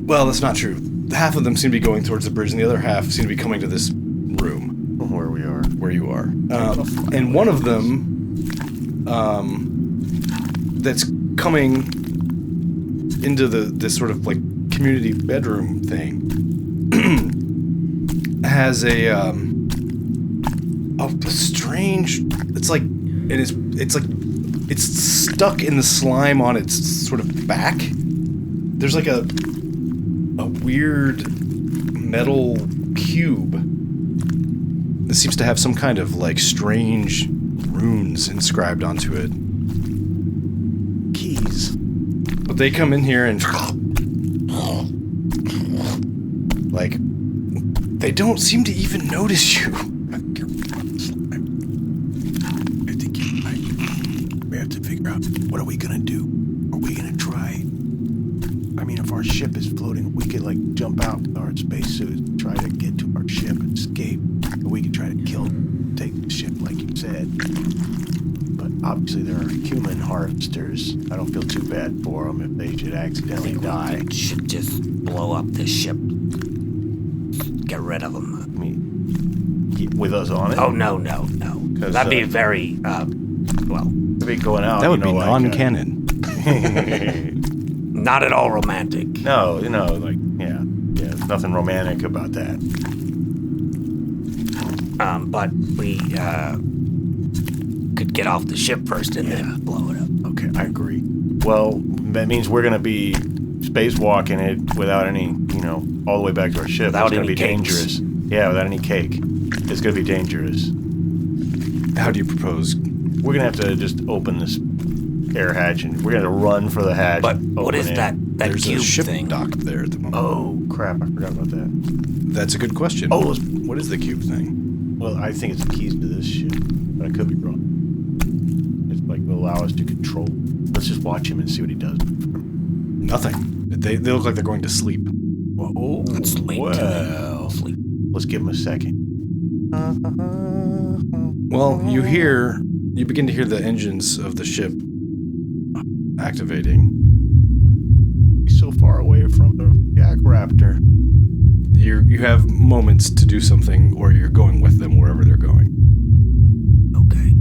Well, that's not true. Half of them seem to be going towards the bridge, and the other half seem to be coming to this room. Where we are. Where you are. And one of them, that's coming into this sort of like community bedroom thing, has a strange. It's like it's stuck in the slime on its sort of back. There's like a weird metal cube that seems to have some kind of like strange runes inscribed onto it. Keys. But they come in here and like they don't seem to even notice you. I think you're right. We have to figure out, what are we gonna do? Are we gonna try? I mean, if our ship is floating, we could like jump out with our spacesuits and try to get to our ship and escape. Or we could try to take the ship like you said. But obviously there are human harvesters. I don't feel too bad for them if they should accidentally die. We should just blow up this ship. Get rid of them. I mean, with us on it? Oh, no. That'd be very, to be going out. That would be like, non-canon. not at all romantic. No, there's nothing romantic about that. But we, could get off the ship first and then blow it up. Okay, I agree. Well, that means we're going to be spacewalking it without any, all the way back to our ship. Without It's going to any be cakes. dangerous. Yeah, without any cake. It's going to be dangerous. How do you propose? We're going to have to just open this air hatch, and we're going to run for the hatch. But what is that There's cube a ship thing? docked there at the moment. Oh, crap, I forgot about that. That's a good question. Oh, what is the cube thing? well, I think it's the keys to this ship, but I could be wrong. It's like will allow us to control. Let's just watch him and see what he does. Nothing. They look like they're going to sleep. Oh, It's late well, Sleep. let's give him a second. Well, you begin to hear the engines of the ship activating. He's so far away from the Jack Raptor. You have moments to do something, or you're going with them wherever they're going. Okay.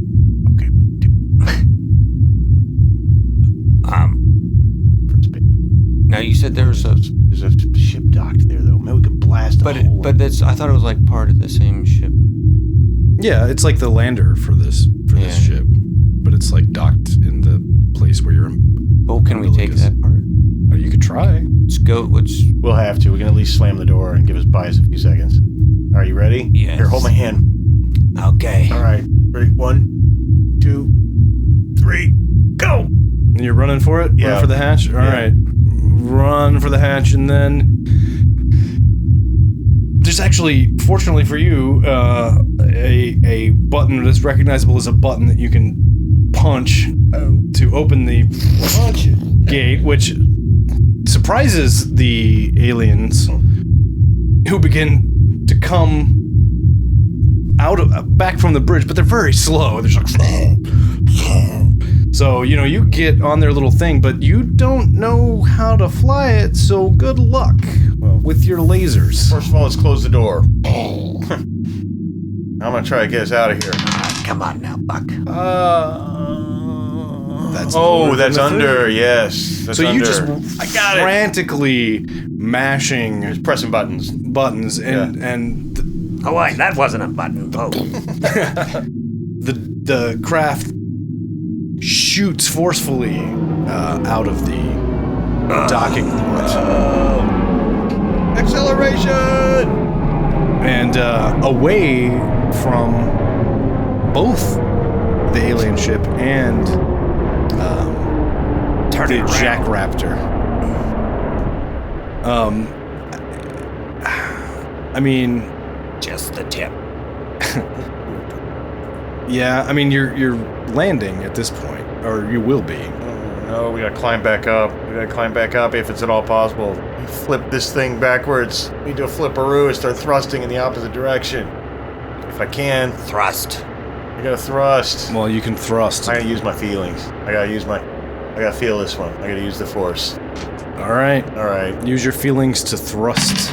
you said there was a... There's a ship docked there, though. Maybe we could blast a hole. But that's... I thought it was like part of the same ship. Yeah, it's like the lander for this ship, but it's like docked in the place where you're. Oh, can we take that part? Oh, you could try. Let's go. We'll have to. We can at least slam the door and buy us a few seconds. Are you ready? Yes. Here, hold my hand. Okay. All right. Ready? 1, 2, 3, go! And you're running for it? Yeah. Run for the hatch? All right. Run for the hatch, and then... There's actually, fortunately for you, a button that's recognizable as a button that you can punch to open the gate, which surprises the aliens who begin to come back from the bridge, but they're very slow. They're just like... So, you get on their little thing, but you don't know how to fly it, so good luck with your lasers. First of all, let's close the door. I'm gonna try to get us out of here. Come on now, Buck. That's that's under. Yes. That's so you under. just I got frantically mashing Just pressing buttons. and Oh wait, that wasn't a button. Oh. the craft shoots forcefully out of the docking port. Acceleration! And away from both the alien ship and the Jack Raptor. I mean, Just the tip. yeah. I mean, you're landing at this point, or you will be. No, we gotta climb back up. If it's at all possible. Flip this thing backwards. We do a flipperoo and start thrusting in the opposite direction. If I can. Thrust. I gotta thrust. Well, you can thrust. I gotta use my feelings. I gotta feel this one. I gotta use the force. All right. Use your feelings to thrust.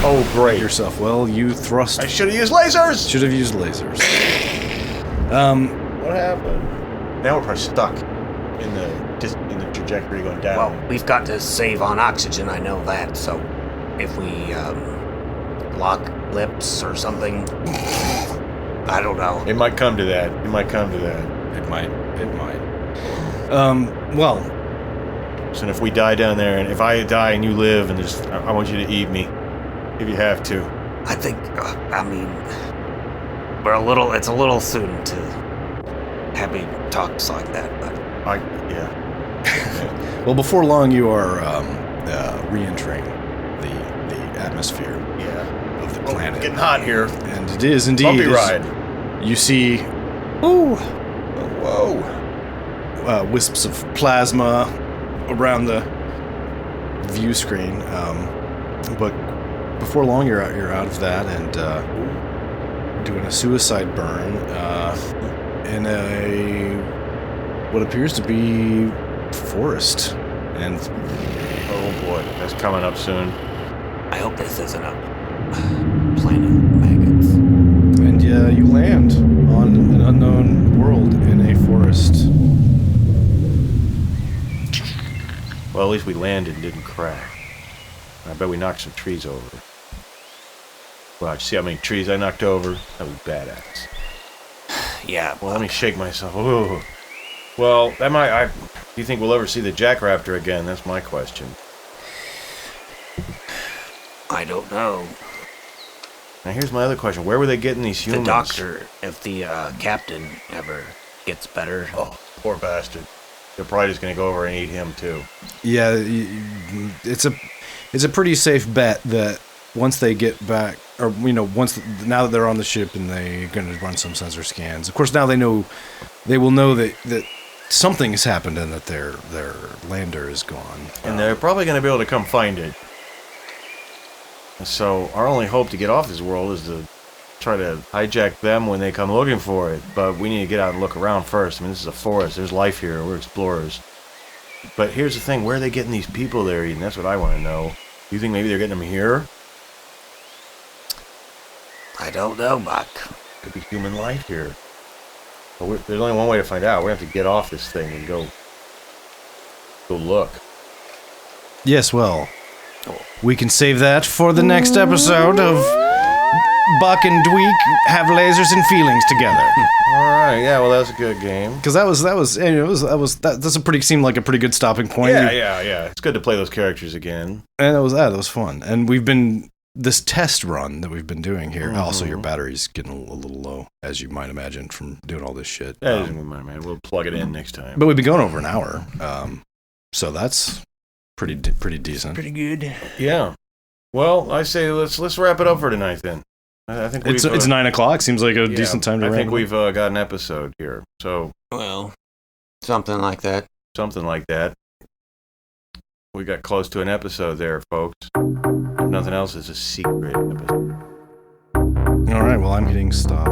Oh, great. Yourself. Well, you thrust. I should have used lasers! Should have used lasers. What happened? Now we're probably stuck in the trajectory going down. Well, we've got to save on oxygen, I know that, so if we lock lips or something, I don't know. It might come to that. It might. Well. So if we die down there, and if I die and you live, and I want you to eat me, if you have to. I think, it's a little soon to have me talks like that, but... Yeah. Well, before long, you are re-entering the atmosphere of the planet. It's getting hot here. And it is indeed. Bumpy ride. You see, wisps of plasma around the view screen. But before long, you're out of that and doing a suicide burn in what appears to be forest. And oh boy, that's coming up soon. I hope this isn't a planet of maggots. And you land on an unknown world in a forest. Well, at least we landed and didn't crash. I bet we knocked some trees over. Wow, see how many trees I knocked over? That was badass. Yeah. Well, let me shake myself. Ooh. Well, do you think we'll ever see the Jack Raptor again? That's my question. I don't know. Now here's my other question. Where were they getting these humans? The doctor, if the captain ever gets better. Oh, poor bastard. They're probably just going to go over and eat him too. Yeah, it's a pretty safe bet that once they get back, or now that they're on the ship and they're going to run some sensor scans. Of course, now they will know that something has happened and that their lander is gone. And they're probably going to be able to come find it. So our only hope to get off this world is to try to hijack them when they come looking for it. But we need to get out and look around first. I mean, this is a forest. There's life here. We're explorers. But here's the thing. Where are they getting these people they're eating? That's what I want to know. You think maybe they're getting them here? I don't know, Buck. Could be human life here. But there's only one way to find out. We have to get off this thing and go look. Yes, well, we can save that for the next episode of Buck and Dweich have lasers and feelings together. All right, yeah, well, that's a good game. Because that's seemed like a pretty good stopping point. Yeah. It's good to play those characters again. And that was fun. And this test run that we've been doing here. Also, your battery's getting a little low, as you might imagine, from doing all this shit. Man, we'll plug it in next time. But we've been going over an hour, so that's pretty decent. Pretty good. Yeah. Well, I say let's wrap it up for tonight then. I think it's 9:00. Seems like a decent time to wrap. I think we've got an episode here. So Well, something like that. We got close to an episode there, folks. If nothing else, it's a secret episode. All right. Well, I'm hitting stop.